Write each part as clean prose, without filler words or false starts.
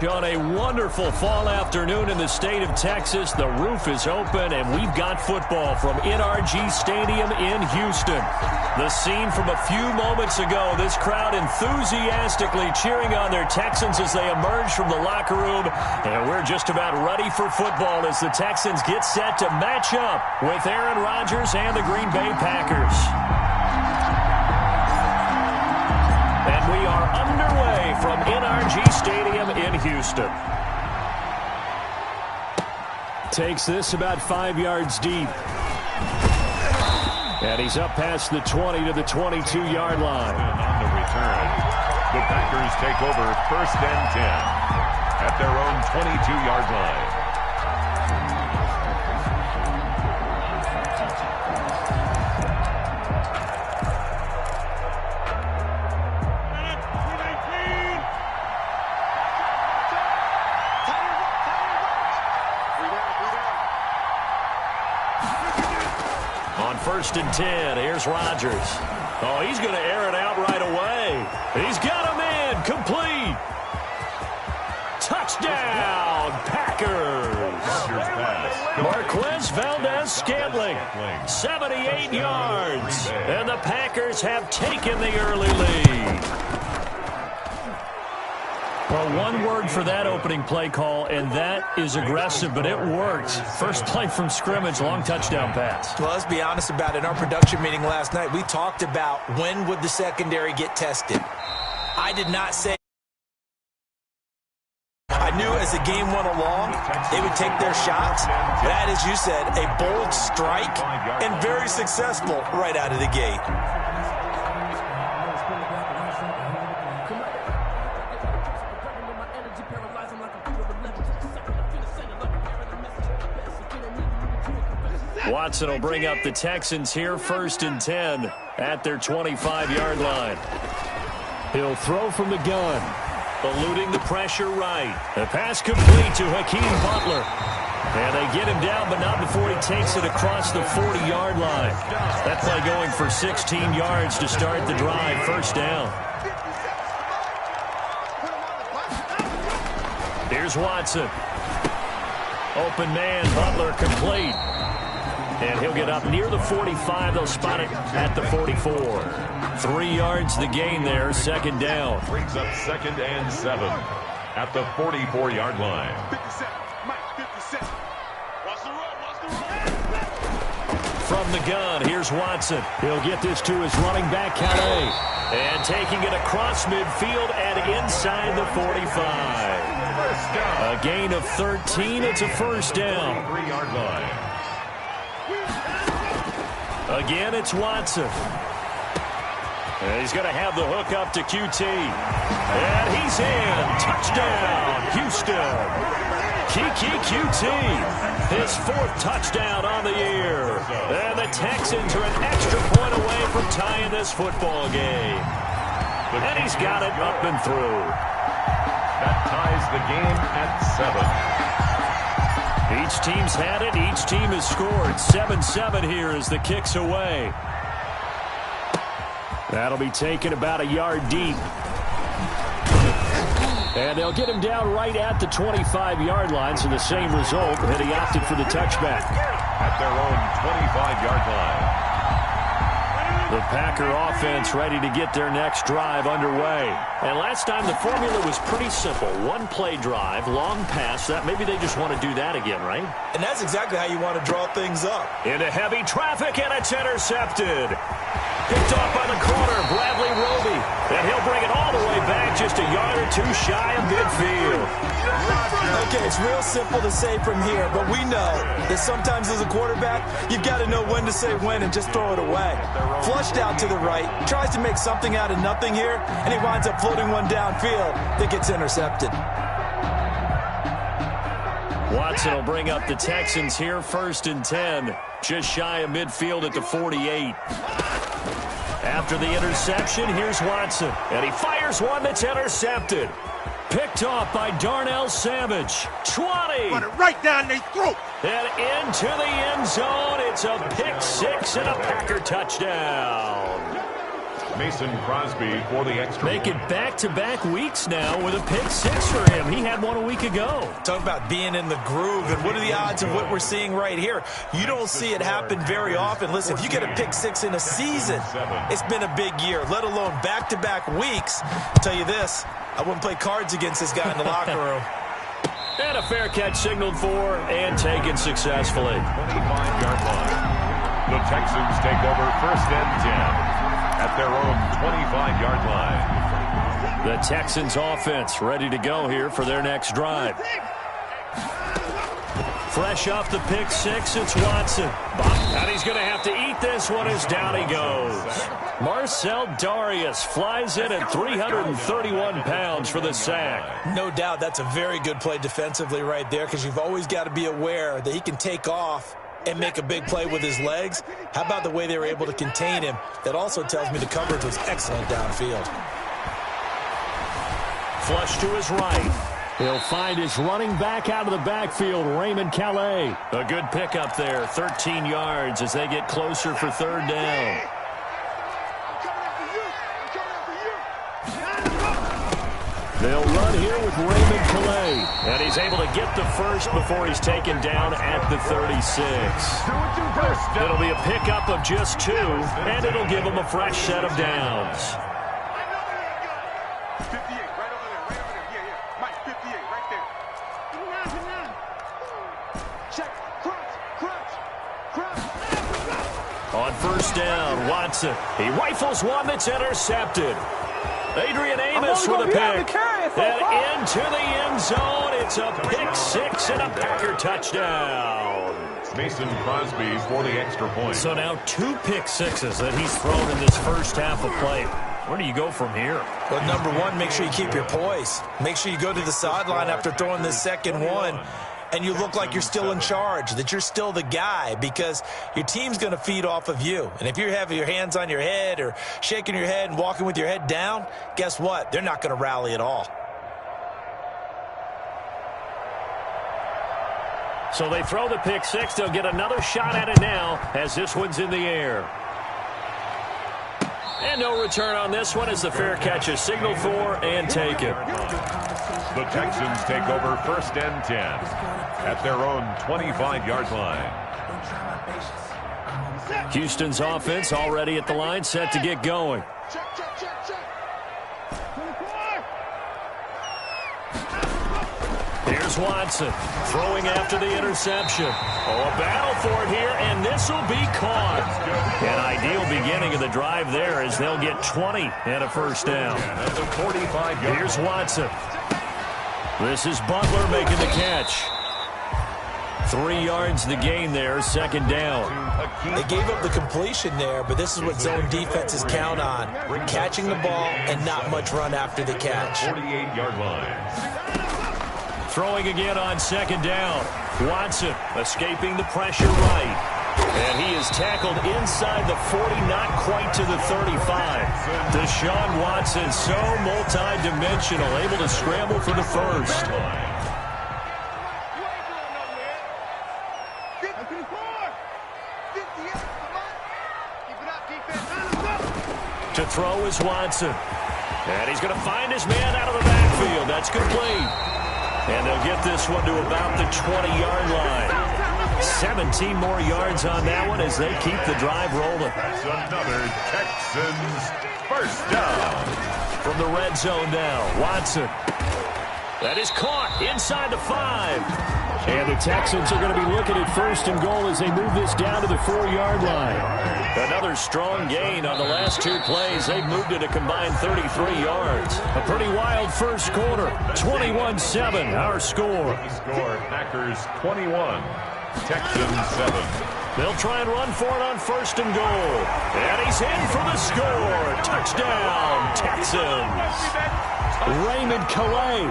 On a wonderful fall afternoon in the state of Texas, the roof is open, and we've got football from NRG Stadium in Houston. The scene from a few moments ago, this crowd enthusiastically cheering on their Texans as they emerge from the locker room, and we're just about ready for football as the Texans get set to match up with Aaron Rodgers and the Green Bay Packers. And we are underway from NRG Stadium in Houston. Takes this about 5 yards deep. And he's up past the 20 to the 22-yard line. On the return, the Packers take over 1st and 10 at their own 22-yard line. On 1st and 10, here's Rodgers. Oh, he's going to air it out right away. He's got him in, complete. Touchdown, Packers. Marquez Valdez-Scantling, 78 yards. And the Packers have taken the early lead. Well, one word for that opening play call, and that is aggressive, but it worked. First play from scrimmage, long touchdown pass. Well, let's be honest about it. In our production meeting last night, we talked about when would the secondary get tested. I did not say. I knew as the game went along, they would take their shots. That, as you said, a bold strike and very successful right out of the gate. Watson will bring up the Texans here 1st and 10 at their 25-yard line. He'll throw from the gun, eluding the pressure right. The pass complete to Hakeem Butler. And they get him down, but not before he takes it across the 40-yard line. That play going for 16 yards to start the drive, 1st down. Here's Watson. Open man, Butler complete. And he'll get up near the 45. They'll spot it at the 44. 3 yards the gain there, 2nd down. Brings up 2nd and 7 at the 44-yard line. From the gun, here's Watson. He'll get this to his running back, Calais. And taking it across midfield and inside the 45. A gain of 13. It's a 1st down. 3-yard line. Again, it's Watson. And he's going to have the hook up to QT. And he's in. Touchdown, Houston. Kiki QT, his 4th touchdown on the year. And the Texans are an extra point away from tying this football game. And he's got it up and through. That ties the game at 7. Each team's had it. Each team has scored. 7-7 here as the kick's away. That'll be taken about a yard deep. And they'll get him down right at the 25-yard line, so the same result, and he opted for the touchback. At their own 25-yard line. The Packer offense ready to get their next drive underway. And last time the formula was pretty simple. 1-play drive, long pass. That maybe they just want to do that again, right? And that's exactly how you want to draw things up. Into heavy traffic, and it's intercepted. Picked off by the corner, Bradley Roby. And he'll bring it all the way back just a yard or two shy of midfield. Okay, it's real simple to say from here, but we know that sometimes as a quarterback, you've got to know when to say when and just throw it away. Flushed out to the right, tries to make something out of nothing here, and he winds up floating one downfield that gets intercepted. Watson will bring up the Texans here, 1st and 10. Just shy of midfield at the 48. After the interception, here's Watson. And he fires one that's intercepted. Picked off by Darnell Savage. 20. Run it right down their throat. And into the end zone. It's a pick 6 and a Packer touchdown. Mason Crosby for the extra. Make it back-to-back weeks now with a pick six for him. He had one a week ago. Talk about being in the groove, and what are the odds of what we're seeing right here? You don't see it happen very often. Listen, if you get a pick six in a season, it's been a big year, let alone back-to-back weeks. I'll tell you this, I wouldn't play cards against this guy in the locker room. And a fair catch signaled for and taken successfully. 25-yard line. The Texans take over 1st and 10 at their own 25-yard line. The Texans offense ready to go here for their next drive. Fresh off the pick six, it's Watson. And he's going to have to eat this one as down he goes. Marcel Darius flies in at 331 pounds for the sack. No doubt that's a very good play defensively right there, because you've always got to be aware that he can take off and make a big play with his legs. How about the way they were able to contain him? That also tells me the coverage was excellent downfield. Flush to his right. He'll find his running back out of the backfield, Raymond Calais. A good pickup there, 13 yards as they get closer for 3rd down. They'll run here with Raymond Calais. And he's able to get the first before he's taken down at the 36. It'll be a pickup of just 2, and it'll give him a fresh set of downs. On 1st down, Watson. He rifles one that's intercepted. Adrian Amos with a pick. And into the end zone. It's a pick six and a Packer touchdown. Mason Crosby for the extra point. So now 2 pick sixes that he's thrown in this first half of play. Where do you go from here? Well, number one, make sure you keep your poise. Make sure you go to the sideline after throwing this second one, and you look like you're still in charge, that you're still the guy, because your team's going to feed off of you. And if you're having your hands on your head or shaking your head and walking with your head down, guess what? They're not going to rally at all. So they throw the pick six. They'll get another shot at it now as this one's in the air. And no return on this one as the fair catch is signaled for and taken. The Texans take over 1st and 10 at their own 25-yard line. Houston's offense already at the line, set to get going. Here's Watson throwing after the interception. Oh, a battle for it here, and this will be caught. An ideal beginning of the drive there as they'll get 20 and a 1st down. Here's Watson. This is Butler making the catch. 3 yards the gain there, 2nd down. They gave up the completion there, but this is what zone defenses count on. Catching the ball and not much run after the catch. 48-yard line. Throwing again on 2nd down. Watson escaping the pressure right. And he is tackled inside the 40, not quite to the 35. Deshaun Watson, so multi-dimensional, able to scramble for the first. To throw is Watson. And he's going to find his man out of the backfield. That's complete. And they'll get this one to about the 20-yard line. 17 more yards on that one as they keep the drive rolling. That's another Texans 1st down. From the red zone now, Watson. That is caught inside the 5. And the Texans are going to be looking at 1st and goal as they move this down to the 4-yard line. Another strong gain on the last 2 plays. They've moved it a combined 33 yards. A pretty wild first quarter. 21-7, our score. Packers 21, Texans 7. They'll try and run for it on 1st and goal. And he's in for the score. Touchdown, Texans. Raymond Calais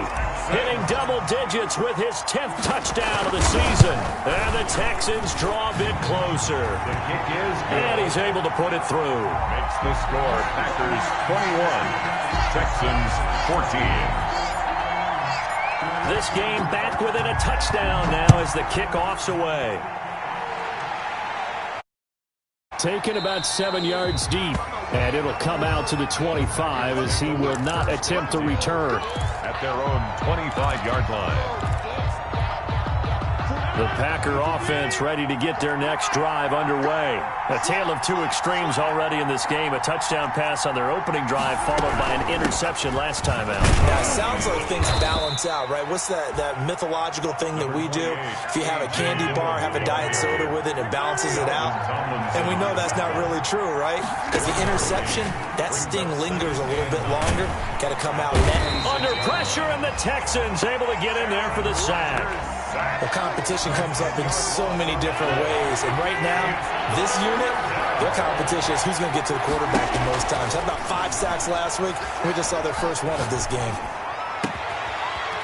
hitting double digits with his 10th touchdown of the season. And the Texans draw a bit closer. The kick is good. And he's able to put it through. Makes the score Packers 21, Texans 14. This game back within a touchdown now as the kickoff's away. Taken about 7 yards deep. And it'll come out to the 25 as he will not attempt to return. At their own 25-yard line. The Packer offense ready to get their next drive underway. A tale of two extremes already in this game. A touchdown pass on their opening drive followed by an interception last time out. Yeah, it sounds like things balance out, right? What's that mythological thing that we do? If you have a candy bar, have a diet soda with it, it balances it out. And we know that's not really true, right? Because the interception, that sting lingers a little bit longer. Got to come out net. Under pressure, and the Texans able to get in there for the sack. The competition comes up in so many different ways. And right now, this unit, their competition is who's going to get to the quarterback the most times. Had about 5 sacks last week. We just saw their first one of this game.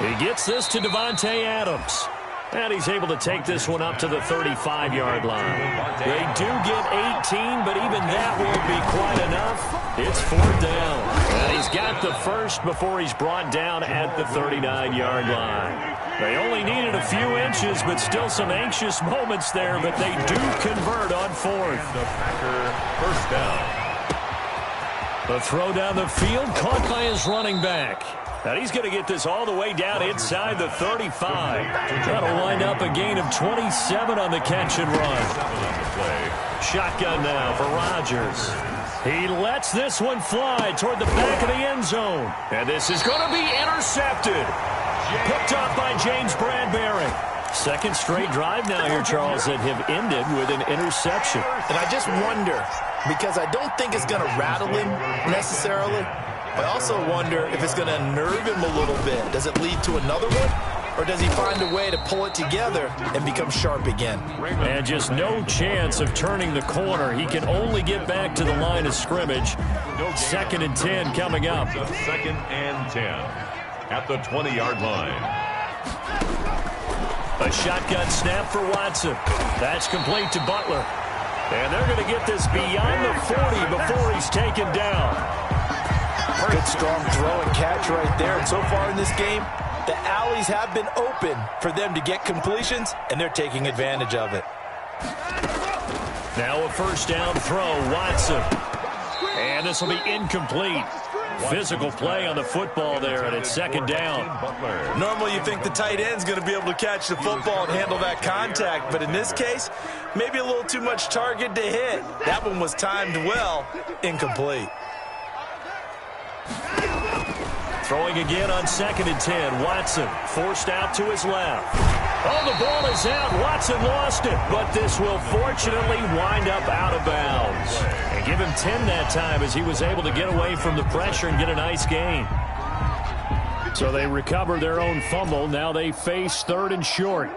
He gets this to Dontay Adams. And he's able to take this one up to the 35-yard line. They do get 18, but even that won't be quite enough. It's 4th down. And he's got the first before he's brought down at the 39-yard line. They only needed a few inches, but still some anxious moments there, but they do convert on 4th. The Packer first down. The throw down the field caught by his running back. And he's going to get this all the way down inside the 35. That'll wind up a gain of 27 on the catch and run. Shotgun now for Rodgers. He lets this one fly toward the back of the end zone. And this is going to be intercepted. Picked up by James Bradbury. Second straight drive now here, Charles, that have ended with an interception. And I just wonder, because I don't think it's going to rattle him necessarily, I also wonder if it's going to unnerve him a little bit. Does it lead to another one? Or does he find a way to pull it together and become sharp again? And just no chance of turning the corner. He can only get back to the line of scrimmage. 2nd and 10 coming up. 2nd and 10 at the 20-yard line. A shotgun snap for Watson. That's complete to Butler. And they're going to get this beyond the 40 before he's taken down. Good strong throw and catch right there. And so far in this game, the alleys have been open for them to get completions, and they're taking advantage of it. Now a first down throw, Watson. And this will be incomplete. Physical play on the football there, and it's 2nd down. Normally you think the tight end's going to be able to catch the football and handle that contact, but in this case, maybe a little too much target to hit. That one was timed well, incomplete. Throwing again on 2nd and 10. Watson forced out to his left. Oh, the ball is out. Watson lost it, but this will fortunately wind up out of bounds. And give him 10 that time as he was able to get away from the pressure and get a nice gain. So they recover their own fumble. Now they face 3rd and short.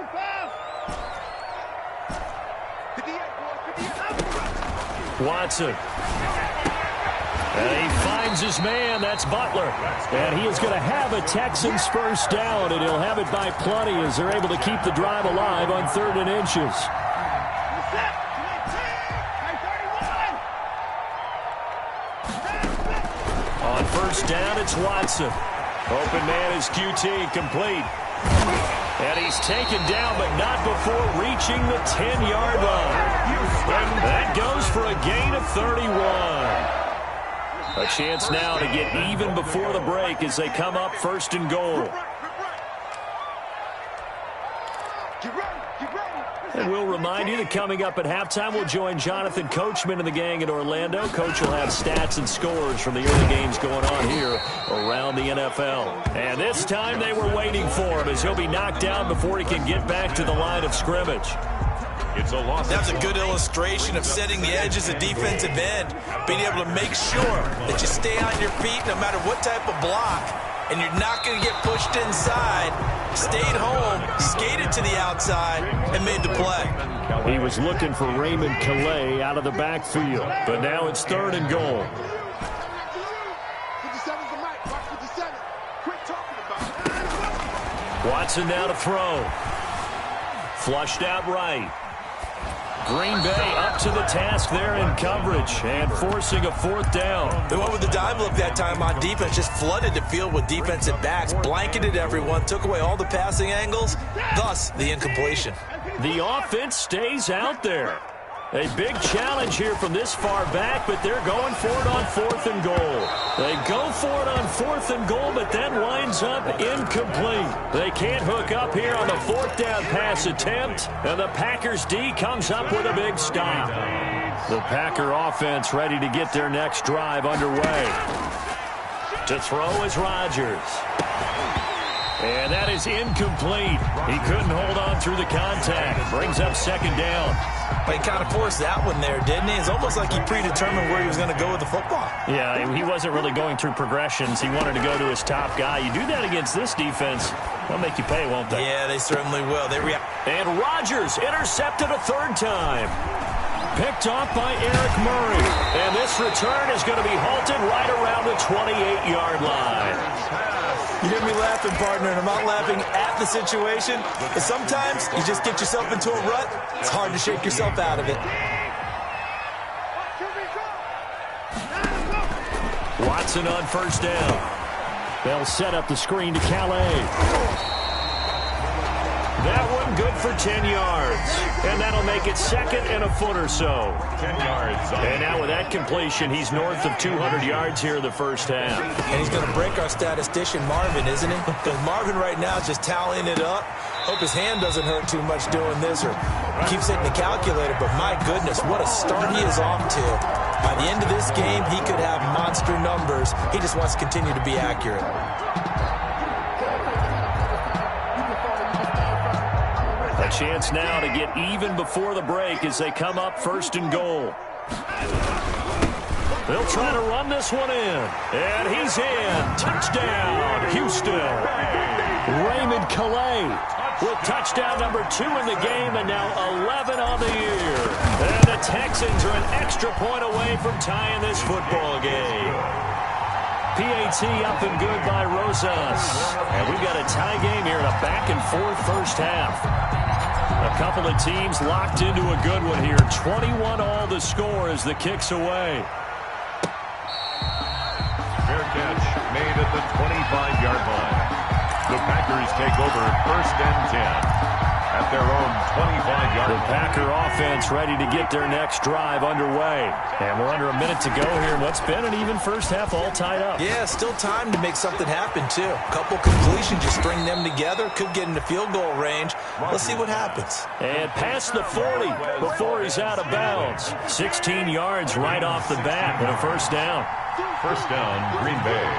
Watson. And he finds his man. That's Butler. And he is going to have a Texans first down, and he'll have it by plenty as they're able to keep the drive alive on 3rd and inches. On first down, it's Watson. Open man is QT, complete. And he's taken down, but not before reaching the 10-yard line. And that goes for a gain of 31. A chance now to get even before the break as they come up 1st and goal. And we'll remind you that coming up at halftime, we'll join Jonathan Coachman and the gang in Orlando. Coach will have stats and scores from the early games going on here around the NFL. And this time they were waiting for him as he'll be knocked down before he can get back to the line of scrimmage. It's a loss. That's a good illustration of setting the edge as a defensive end, being able to make sure that you stay on your feet no matter what type of block, and you're not going to get pushed inside. Stayed home, skated to the outside, and made the play. He was looking for Raymond Calais out of the backfield, but now it's 3rd and goal. Watson now to throw. Flushed out right. Green Bay up to the task there in coverage and forcing a 4th down. They went with the dive look that time on defense, just flooded the field with defensive backs, blanketed everyone, took away all the passing angles, thus the incompletion. The offense stays out there. A big challenge here from this far back, but they're going for it on 4th and goal. They go for it on 4th and goal, but then winds up incomplete. They can't hook up here on the 4th down pass attempt, and the Packers D comes up with a big stop. The Packer offense ready to get their next drive underway. To throw is Rodgers. And that is incomplete. He couldn't hold on through the contact. Brings up 2nd down. He kind of forced that one there, didn't he? It's almost like he predetermined where he was going to go with the football. Yeah, he wasn't really going through progressions. He wanted to go to his top guy. You do that against this defense, they'll make you pay, won't they? Yeah, they certainly will. And Rodgers intercepted a 3rd time. Picked off by Eric Murray. And this return is going to be halted right around the 28-yard line. You hear me laughing, partner, and I'm not laughing at the situation, but sometimes you just get yourself into a rut. It's hard to shake yourself out of it. Watson on 1st down. They'll set up the screen to Calais. That one good for 10 yards. And that'll make it 2nd and a foot or so. 10 yards. And now with that completion, he's north of 200 yards here in the 1st half. And he's going to break our statistician Marvin, isn't he? Because Marvin right now is just tallying it up. Hope his hand doesn't hurt too much doing this or keeps hitting the calculator. But my goodness, what a start he is off to. By the end of this game, he could have monster numbers. He just wants to continue to be accurate. A chance now to get even before the break as they come up 1st and goal. They'll try to run this one in. And he's in. Touchdown, Houston. Raymond Calais with touchdown number 2 in the game and now 11 on the year. And the Texans are an extra point away from tying this football game. PAT up and good by Rosas. And we've got a tie game here in a back-and-forth 1st half. A couple of teams locked into a good one here. 21-all the score as the kick's away. Fair catch made at the 25-yard line. The Packers take over 1st and 10 at their own 25-yard line. The Packer offense ready to get their next drive underway. And we're under a minute to go here in what's been an even 1st half, all tied up. Yeah, still time to make something happen, too. A couple completions, you string them together, could get into field goal range. Let's see what happens. And past the 40 before he's out of bounds. 16 yards right off the bat and a 1st down. 1st down, Green Bay.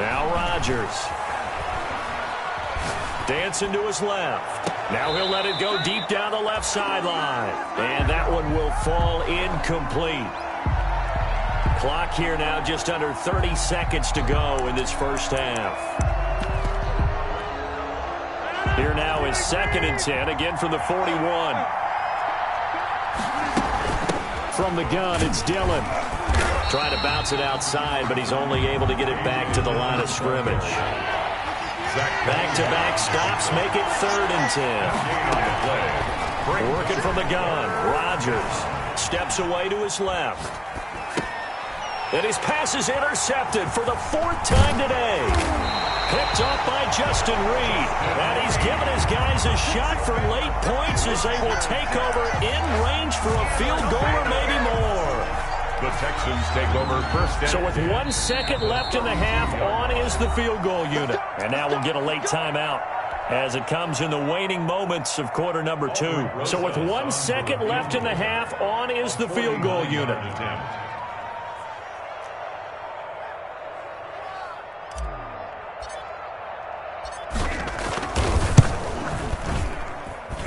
Now Rodgers. Dancing to his left. Now he'll let it go deep down the left sideline. And that one will fall incomplete. Clock here now just under 30 seconds to go in this 1st half. Here now is 2nd and 10, again from the 41. From the gun, it's Dillon. Trying to bounce it outside, but he's only able to get it back to the line of scrimmage. Back-to-back stops make it 3rd and 10. Working from the gun, Rodgers steps away to his left. And his pass is intercepted for the 4th time today. Picked up by Justin Reed. And he's given his guys a shot for late points as they will take over in range for a field goal or maybe more. The Texans take over 1st and 10. So with 1 second left in the half, on is the field goal unit. And now we'll get a late timeout as it comes in the waning moments of quarter number 2. So with 1 second left in the half, on is the field goal unit.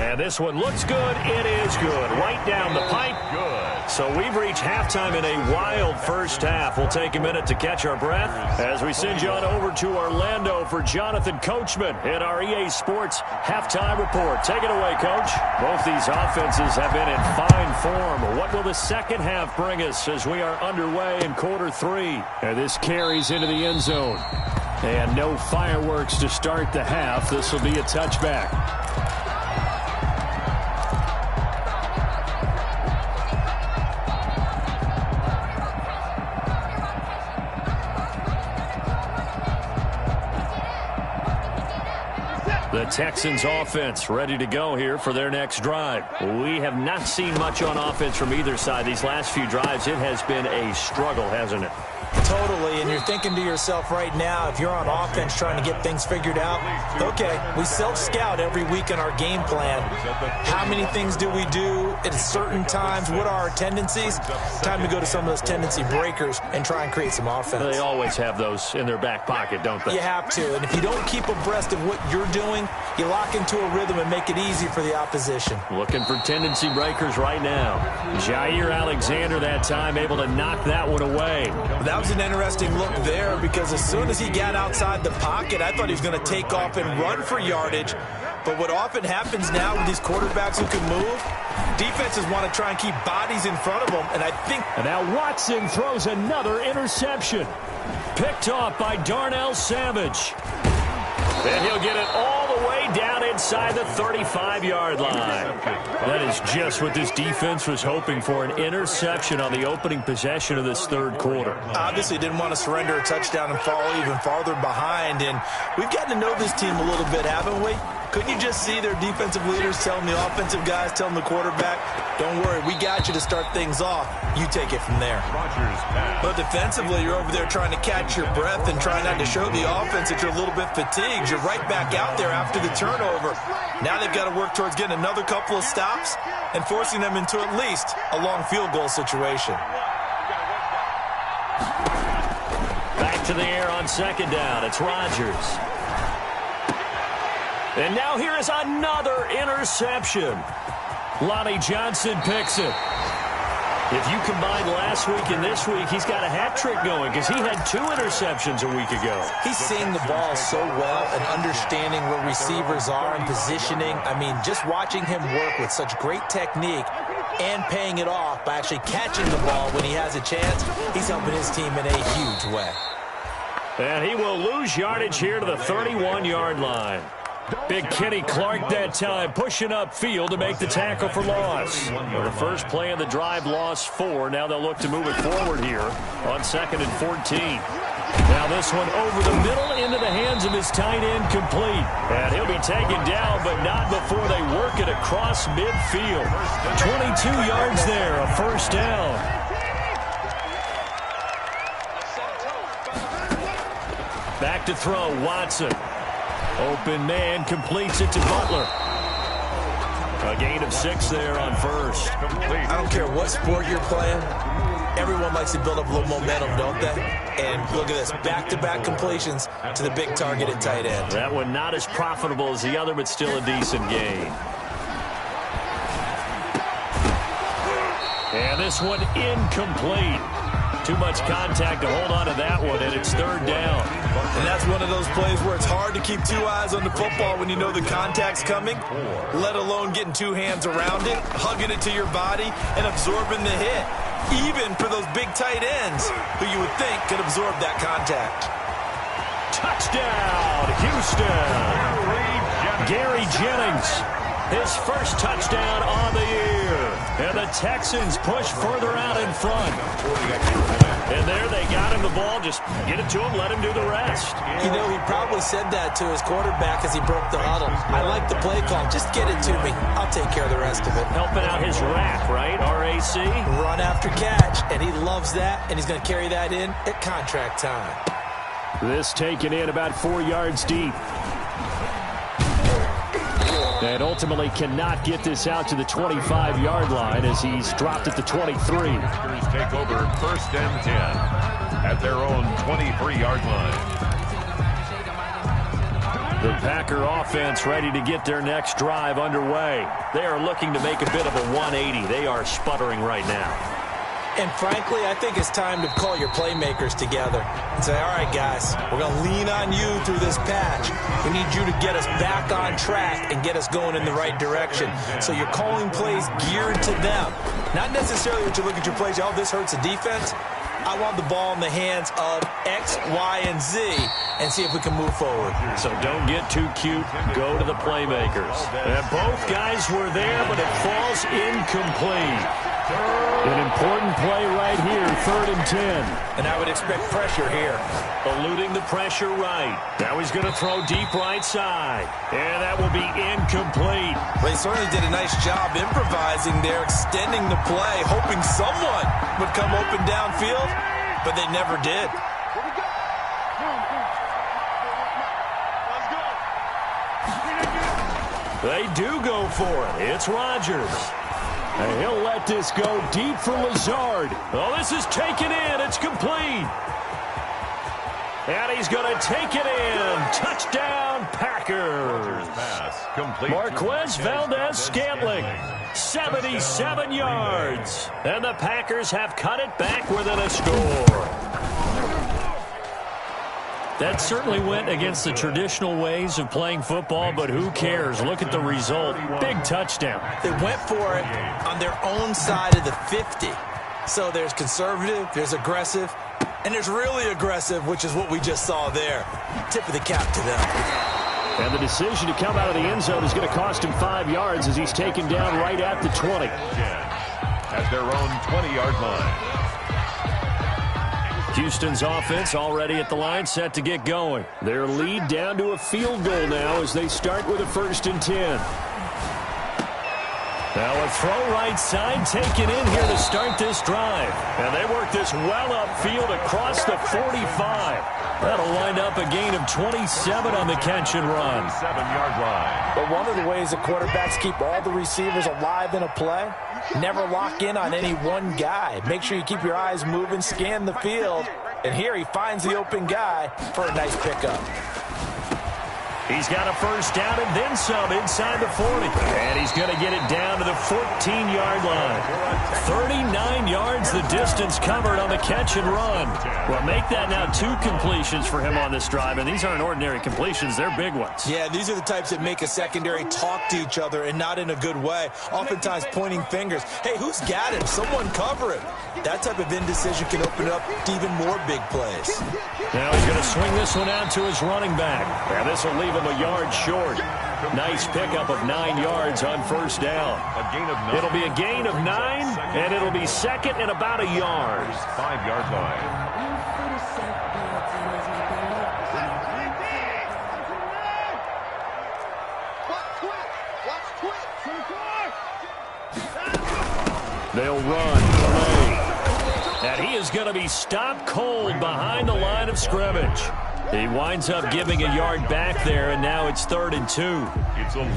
And this one looks good. It is good. Right down the pipe. Good. So we've reached halftime in a wild 1st half. We'll take a minute to catch our breath as we send you on over to Orlando for Jonathan Coachman in our EA Sports Halftime Report. Take it away, Coach. Both these offenses have been in fine form. What will the 2nd half bring us as we are underway in quarter 3? And this carries into the end zone. And no fireworks to start the half. This will be a touchback. The Texans offense ready to go here for their next drive. We have not seen much on offense from either side. These last few drives, it has been a struggle, hasn't it? Totally, and you're thinking to yourself right now, if you're on offense trying to get things figured out, okay, we self-scout every week in our game plan. How many things do we do at certain times? What are our tendencies? Time to go to some of those tendency breakers and try and create some offense. They always have those in their back pocket, don't they? You have to, and if you don't keep abreast of what you're doing, you lock into a rhythm and make it easy for the opposition. Looking for tendency breakers right now. Jair Alexander that time able to knock that one away. That was an interesting look there because as soon as he got outside the pocket, I thought he was going to take off and run for yardage. But what often happens now with these quarterbacks who can move, defenses want to try and keep bodies in front of them, and I think... And now Watson throws another interception. Picked off by Darnell Savage. And he'll get it all the way down inside the 35-yard line. That is just what this defense was hoping for, an interception on the opening possession of this third quarter. Obviously didn't want to surrender a touchdown and fall even farther behind, and we've gotten to know this team a little bit, haven't we? Couldn't you just see their defensive leaders telling the offensive guys, telling the quarterback, don't worry, we got you to start things off. You take it from there. But defensively, you're over there trying to catch your breath and try not to show the offense that you're a little bit fatigued. You're right back out there after the turnover. Now they've got to work towards getting another couple of stops and forcing them into at least a long field goal situation. Back to the air on second down. It's Rodgers. And now here is another interception. Lonnie Johnson picks it. If you combine last week and this week, he's got a hat trick going because he had 2 interceptions a week ago. He's seeing the ball so well and understanding where receivers are and positioning. I mean, just watching him work with such great technique and paying it off by actually catching the ball when he has a chance, he's helping his team in a huge way. And he will lose yardage here to the 31-yard line. Big Kenny Clark that time pushing upfield to make the tackle for loss. Well, the first play of the drive lost 4. Now they'll look to move it forward here on 2nd and 14. Now this one over the middle into the hands of his tight end complete. And he'll be taken down, but not before they work it across midfield. 22 yards there, a first down. Back to throw, Watson. Open man completes it to Butler. A gain of 6 there on first. I don't care what sport you're playing. Everyone likes to build up a little momentum, don't they? And look at this, back-to-back completions to the big targeted tight end. That one not as profitable as the other, but still a decent gain. And this one incomplete. Too much contact to hold on to that one, and it's 3rd down. And that's one of those plays where it's hard to keep 2 eyes on the football when you know the contact's coming, let alone getting 2 hands around it, hugging it to your body, and absorbing the hit, even for those big tight ends who you would think could absorb that contact. Touchdown, Houston. Gary Jennings, his first touchdown on the year. And the Texans push further out in front. And there they got him the ball. Just get it to him, let him do the rest. You know, he probably said that to his quarterback as he broke the huddle. I like the play call. Just get it to me. I'll take care of the rest of it. Helping out his rack, right? RAC? Run after catch. And he loves that, and he's going to carry that in at contract time. This taken in about 4 yards deep. And ultimately cannot get this out to the 25-yard line as he's dropped at the 23. Packers take over 1st and 10 at their own 23-yard line. The Packer offense ready to get their next drive underway. They are looking to make a bit of a 180. They are sputtering right now. And frankly, I think it's time to call your playmakers together and say, all right, guys, we're going to lean on you through this patch. We need you to get us back on track and get us going in the right direction. So you're calling plays geared to them. Not necessarily that you look at your plays, oh, this hurts the defense. I want the ball in the hands of X, Y, and Z and see if we can move forward. So don't get too cute. Go to the playmakers. And both guys were there, but it falls incomplete. An important play right here, 3rd and 10. And I would expect pressure here. Eluding the pressure right. Now he's going to throw deep right side. And that will be incomplete. Well, he certainly did a nice job improvising there, extending the play, hoping someone would come open downfield, but they never did. They do go for it. It's Rodgers. And he'll let this go deep for Lazard. Oh, this is taken in. It's complete. And he's going to take it in. Touchdown, Packers. Marquez Valdez-Scantling, 77 yards. And the Packers have cut it back within a score. That certainly went against the traditional ways of playing football, but who cares? Look at the result. Big touchdown. They went for it on their own side of the 50. So there's conservative, there's aggressive, and there's really aggressive, which is what we just saw there. Tip of the cap to them. And the decision to come out of the end zone is going to cost him 5 yards as he's taken down right at the 20. At their own 20-yard line. Houston's offense already at the line, set to get going. Their lead down to a field goal now as they start with a 1st and 10. Now a throw right side taken in here to start this drive. And they work this well upfield across the 45. That'll wind up a gain of 27 on the catch and run. 7-yard line. But one of the ways that quarterbacks keep all the receivers alive in a play, never lock in on any one guy. Make sure you keep your eyes moving, scan the field. And here he finds the open guy for a nice pickup. He's got a 1st down and then some inside the 40. And he's going to get it down to the 14-yard line. 39 yards the distance covered on the catch and run. Well, make that now 2 completions for him on this drive. And these aren't ordinary completions. They're big ones. Yeah, these are the types that make a secondary talk to each other and not in a good way. Oftentimes pointing fingers. Hey, who's got him? Someone cover him. That type of indecision can open up to even more big plays. Now he's going to swing this one out to his running back. And this will leave him a yard short. Nice pickup of 9 yards on 1st down. A gain of 9. It'll be a gain of 9, and it'll be 2nd and about a yard. 5-yard line. They'll run, play. And he is going to be stopped cold behind the line of scrimmage. He winds up giving a yard back there, and now it's 3rd and 2.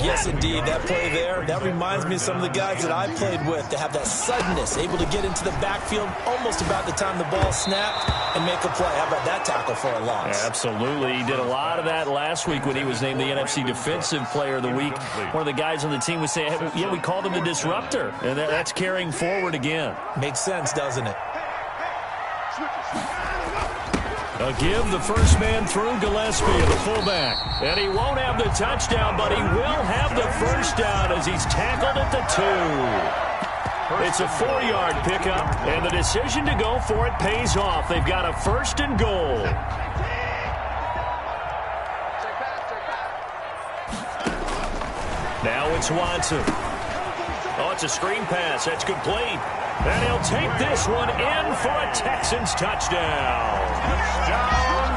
Yes, indeed. That play there, that reminds me of some of the guys that I played with that have that suddenness, able to get into the backfield almost about the time the ball snapped and make a play. How about that tackle for a loss? Absolutely. He did a lot of that last week when he was named the NFC Defensive Player of the Week. One of the guys on the team would say, hey, yeah, we called him the disruptor, and that's carrying forward again. Makes sense, doesn't it? A give the first man through Gillespie, the fullback. And he won't have the touchdown, but he will have the 1st down as he's tackled at the 2. It's a 4-yard pickup, and the decision to go for it pays off. They've got a 1st and goal. Now it's Watson. Oh, it's a screen pass. That's complete. And he'll take this one in for a Texans touchdown.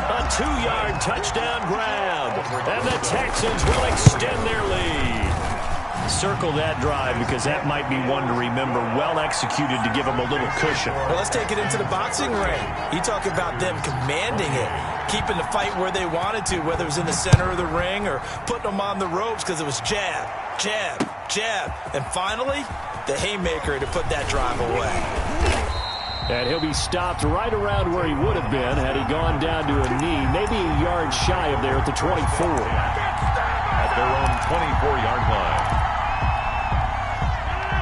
A 2-yard touchdown grab. And the Texans will extend their lead. Circle that drive because that might be one to remember. Well executed to give them a little cushion. Well, let's take it into the boxing ring. You talk about them commanding it, keeping the fight where they wanted to, whether it was in the center of the ring or putting them on the ropes because it was jab, jab, jab. And finally, the haymaker to put that drive away. And he'll be stopped right around where he would have been had he gone down to a knee, maybe a yard shy of there at the 24. At their own 24-yard line.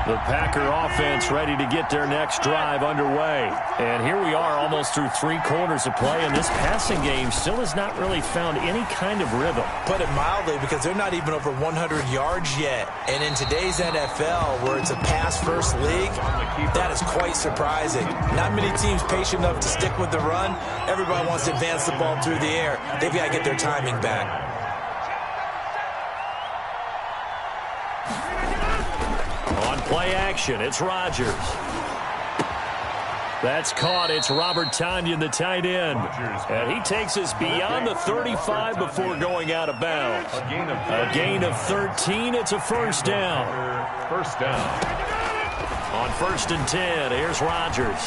The Packer offense ready to get their next drive underway. And here we are almost through 3 quarters of play, and this passing game still has not really found any kind of rhythm. Put it mildly, because they're not even over 100 yards yet. And in today's NFL, where it's a pass-first league, that is quite surprising. Not many teams patient enough to stick with the run. Everybody wants to advance the ball through the air. They've got to get their timing back. Play action, it's Rodgers. That's caught. It's Robert Tonyan, the tight end. And he takes us beyond the 35 before going out of bounds. A gain of 13. It's a first down. First down. On 1st and 10, here's Rodgers.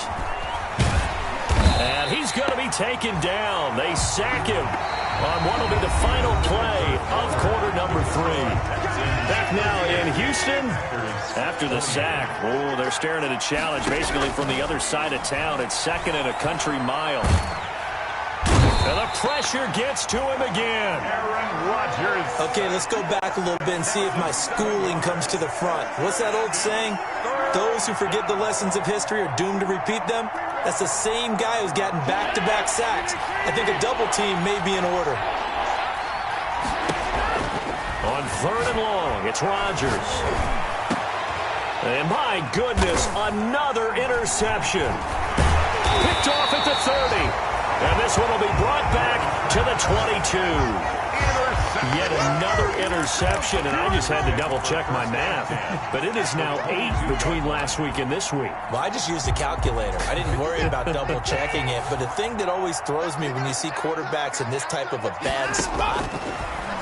And he's going to be taken down. They sack him on what will be the final play of quarter number 3. Back now in Houston after the sack. Oh, they're staring at a challenge basically from the other side of town. It's 2nd and a country mile. And the pressure gets to him again. Aaron Rodgers. Okay, let's go back a little bit and see if my schooling comes to the front. What's that old saying? Those who forget the lessons of history are doomed to repeat them. That's the same guy who's gotten back-to-back sacks. I think a double team may be in order. On 3rd and long, it's Rodgers. And my goodness, another interception. Picked off at the 30. And this one will be brought back to the 22. Yet another interception, and I just had to double-check my math. But it is now 8 between last week and this week. Well, I just used a calculator. I didn't worry about double-checking it. But the thing that always throws me when you see quarterbacks in this type of a bad spot,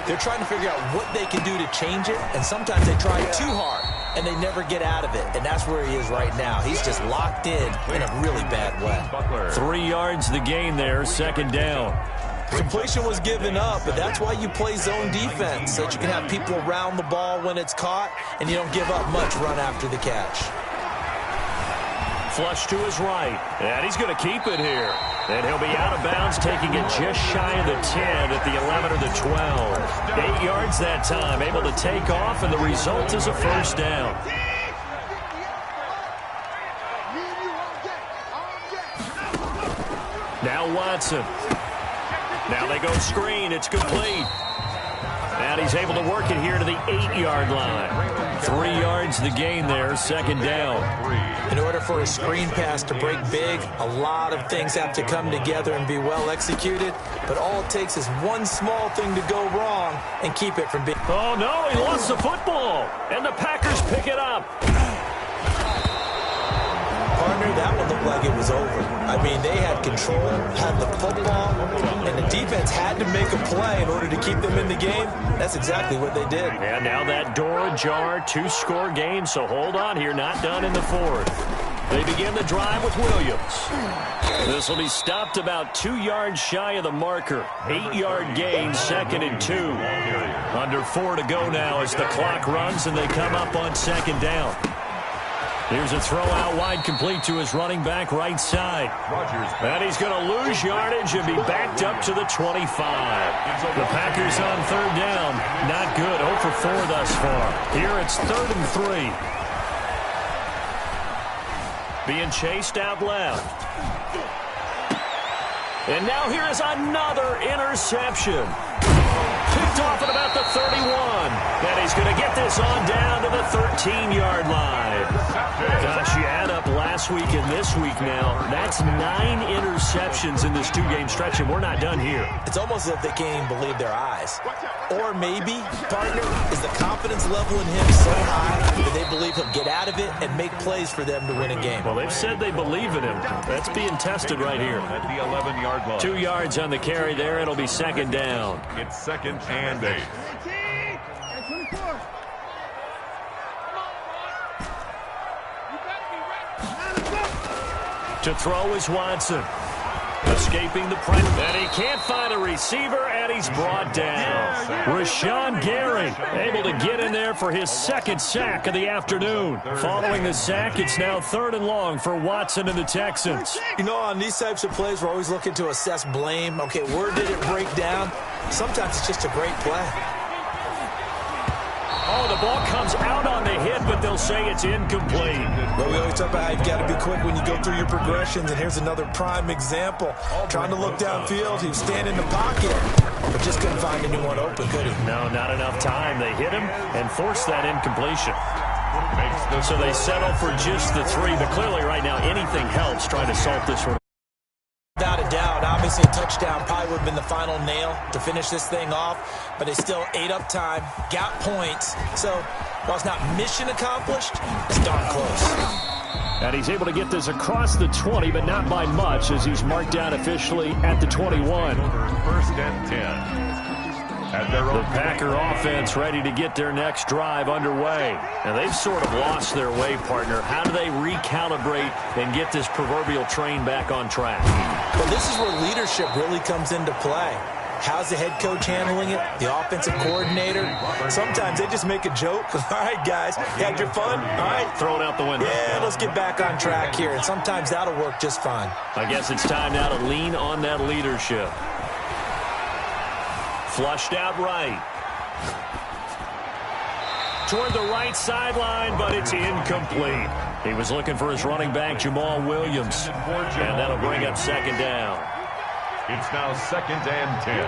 they're trying to figure out what they can do to change it, and sometimes they try too hard, and they never get out of it. And that's where he is right now. He's just locked in a really bad way. 3 yards the gain there, 2nd down. Completion was given up, but that's why you play zone defense, so that you can have people around the ball when it's caught, and you don't give up much run after the catch. Flush to his right, and he's going to keep it here. And he'll be out of bounds, taking it just shy of the 10 at the 11 or the 12. 8 yards that time, able to take off, and the result is a first down. Now Watson. Now they go screen. It's complete. And he's able to work it here to the 8-yard line. 3 yards the gain there, 2nd down. In order for a screen pass to break big, a lot of things have to come together and be well executed. But all it takes is one small thing to go wrong and keep it from being... Oh, no, he lost the football. And the Packers pick it up. Partner, that one looked like it was over. I mean, they had control, had the football, and the defense had to make a play in order to keep them in the game. That's exactly what they did. And now that door ajar, 2-score game, so hold on here, not done in the 4th. They begin the drive with Williams. This will be stopped about 2 yards shy of the marker. 8-yard gain, 2nd and 2. Under 4 to go now as the clock runs and they come up on 2nd down. Here's a throw out wide, complete to his running back right side. And he's going to lose yardage and be backed up to the 25. The Packers on 3rd down. Not good. 0 for 4 thus far. Here it's 3rd and 3. Being chased out left. And now here is another interception. Picked off at about the 31. And he's going to get this on down to the 13-yard line. Gosh, you add up last week and this week now. That's 9 interceptions in this 2-game stretch, and we're not done here. It's almost as if they can't even believe their eyes. Or maybe, partner, is the confidence level in him so high that they believe he'll get out of it and make plays for them to win a game. Well, they've said they believe in him. That's being tested right here. At the 11-yard line. 2 yards on the carry there. It'll be 2nd down. It's 2nd and 8. To throw is Watson. Escaping the pressure. And he can't find a receiver, and he's brought down. Rashawn Gary able to get in there for his 2nd sack of the afternoon. Following the sack, it's now 3rd and long for Watson and the Texans. You know, on these types of plays, we're always looking to assess blame. Okay, where did it break down? Sometimes it's just a great play. Oh, the ball comes out on the hit, but they'll say it's incomplete. But we always talk about how you've got to be quick when you go through your progressions, and here's another prime example. Trying to look downfield, he was standing in the pocket, but just couldn't find anyone open, could he? No, not enough time. They hit him and forced that incompletion. So they settle for just the 3, but clearly right now anything helps trying to salt this one. Without a doubt, obviously. Obviously, a touchdown probably would have been the final nail to finish this thing off, but they still ate up time, got points. So while it's not mission accomplished, it's darn close. And he's able to get this across the 20, but not by much, as he's marked down officially at the 21. First and 10. The Packer offense ready to get their next drive underway. And they've sort of lost their way, partner. How do they recalibrate and get this proverbial train back on track? Well, this is where leadership really comes into play. How's the head coach handling it? The offensive coordinator? Sometimes they just make a joke. All right, guys, had your fun? All right. Throw it out the window. Yeah, let's get back on track here. And sometimes that'll work just fine. I guess it's time now to lean on that leadership. Flushed out right. Toward the right sideline, but it's incomplete. He was looking for his running back, Jamal Williams. And that'll bring up second down. It's now second and 10.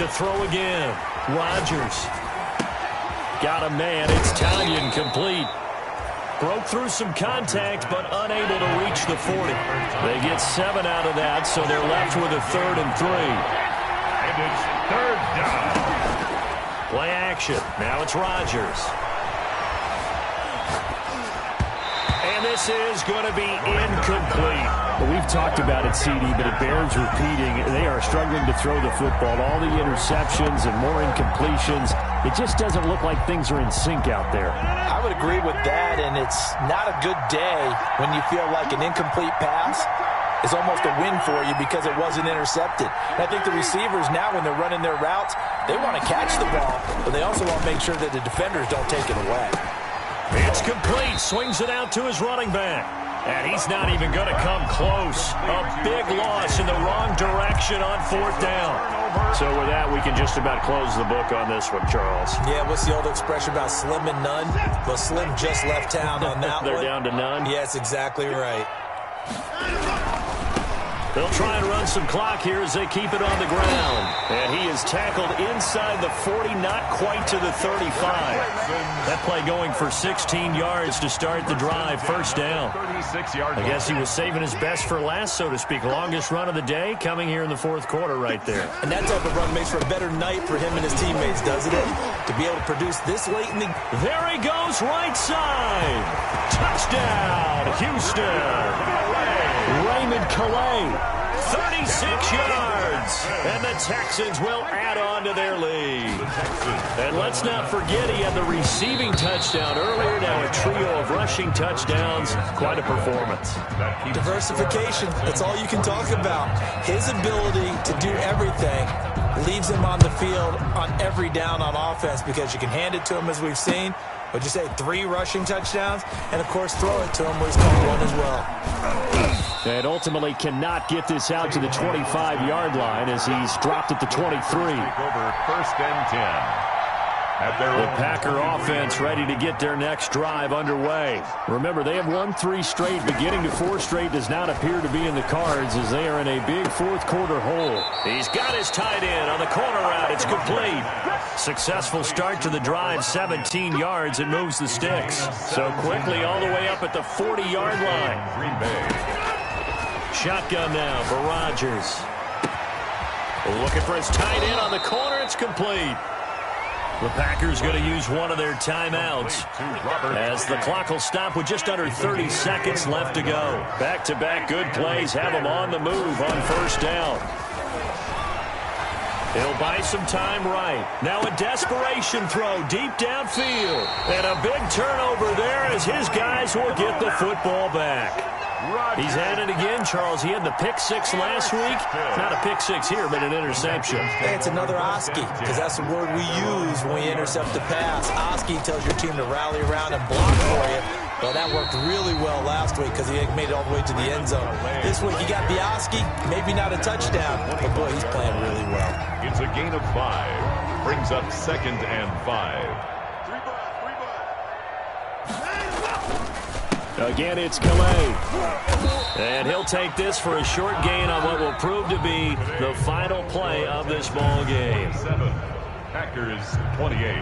To throw again. Rodgers. Got a man. It's Tanyan complete. Broke through some contact, but unable to reach the 40. They get 7 out of that, so they're left with a 3rd and 3. And it's third down. Play action. Now it's Rodgers. And this is going to be incomplete. Well, we've talked about it, CD, but it bears repeating. They are struggling to throw the football. All the interceptions and more incompletions. It just doesn't look like things are in sync out there. I would agree with that, and it's not a good day when you feel like an incomplete pass is almost a win for you because it wasn't intercepted. And I think the receivers now, when they're running their routes, they want to catch the ball, but they also want to make sure that the defenders don't take it away. It's complete. Swings it out to his running back. And he's not even going to come close. A big loss in the wrong direction on 4th down. So with that, we can just about close the book on this one, Charles. Yeah, what's the old expression about slim and none? Well, Slim just left town on that They're one. down to none? Yes, exactly right. They'll try and run some clock here as they keep it on the ground. And he is tackled inside the 40, not quite to the 35. That play going for 16 yards to start the drive. First down. I guess he was saving his best for last, so to speak. Longest run of the day coming here in the 4th quarter right there. And that type of run makes for a better night for him and his teammates, doesn't it? To be able to produce this late in the... There he goes, right side. Touchdown, Houston. Raymond Calais, 36 yards. And the Texans will add on to their lead. And let's not forget he had the receiving touchdown earlier. Now a trio of rushing touchdowns. Quite a performance. Diversification, that's all you can talk about. His ability to do everything leaves him on the field on every down on offense because you can hand it to him, as we've seen. Would you say 3 rushing touchdowns? And, of course, throw it to him where he's caught 1 as well. And ultimately cannot get this out to the 25-yard line as he's dropped at the 23. Over first and 10. The Packer offense ready to get their next drive underway. Remember, they have won 3 straight. Beginning to 4 straight does not appear to be in the cards as they are in a big 4th quarter hole. He's got his tight end on the corner route. It's complete. Successful start to the drive, 17 yards, and moves the sticks. So quickly all the way up at the 40-yard line. Green Bay. Shotgun now for Rodgers. Looking for his tight end on the corner. It's complete. The Packers going to use one of their timeouts as the clock will stop with just under 30 seconds left to go. Back-to-back good plays have them on the move on first down. He'll buy some time right. Now a desperation throw deep downfield. And a big turnover there as his guys will get the football back. He's at it again, Charles. He had the pick 6 last week. Not a pick 6 here, but an interception. Hey, it's another Oski, because that's the word we use when we intercept the pass. Oski tells your team to rally around and block for you. Well, that worked really well last week because he made it all the way to the end zone. This week, you got the Oski, maybe not a touchdown, but boy, he's playing really well. It's a gain of 5. Brings up second and 5. Again, it's Calais. And he'll take this for a short gain on what will prove to be the final play of this ball game. 7. Packers 28.